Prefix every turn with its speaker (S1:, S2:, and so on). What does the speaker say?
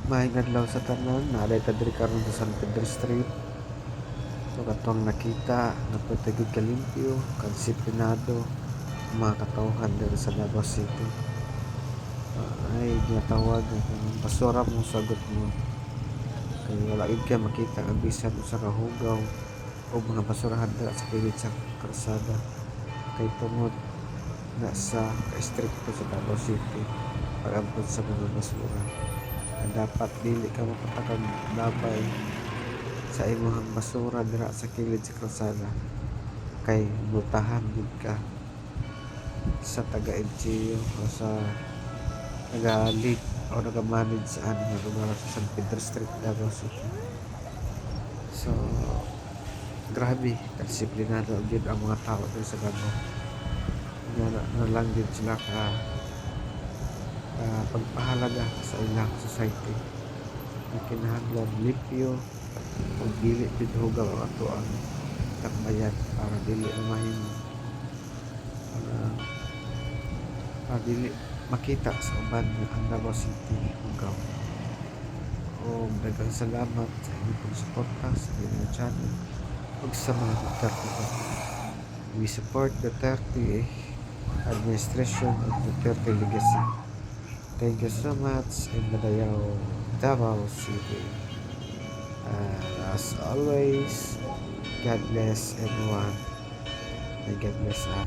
S1: Maayong adlaw sa tanan, naalay ta diri karon sa San Pedro Street. So katong nakita nga pwede gid kalimpyo, kadisiplinado mga katawhan diri sa Davao City. Ay ginatawag nga basura mo sagot mo. Kay wala gid ka makita ang bisan usa ka hugaw o mga basurahan dira sa kilid sa kalsada. Kay tungod na sa ka-stricto sa Davao City pag-ampun sa mga basura. Dapat dili ka mapatakag dabay sa imong basura dira sa kilid sa kalsada kay multahan gid ka sa taga-LGU o sa taga-lead o naga-manage sa nga lugar sa San Pedro Street, Davao City. So grabe kadisiplinado gid ang mga tao diri sa Davao nga na lang gid sila ka pagpahalaga sa ilang society na kinahanglan limpyo ug dili gid hugaw ang ato ang takbayan para dili mahimo para dili makita sa uban nga ang Davao City hugaw. O daghang salamat sa inyong pagsuporta sa inyong channel ug sa mga Duterte family. We support Duterte administration and Duterte legacy. Thank you so much and Madayaw, Davao City. As always, God bless everyone and God bless us.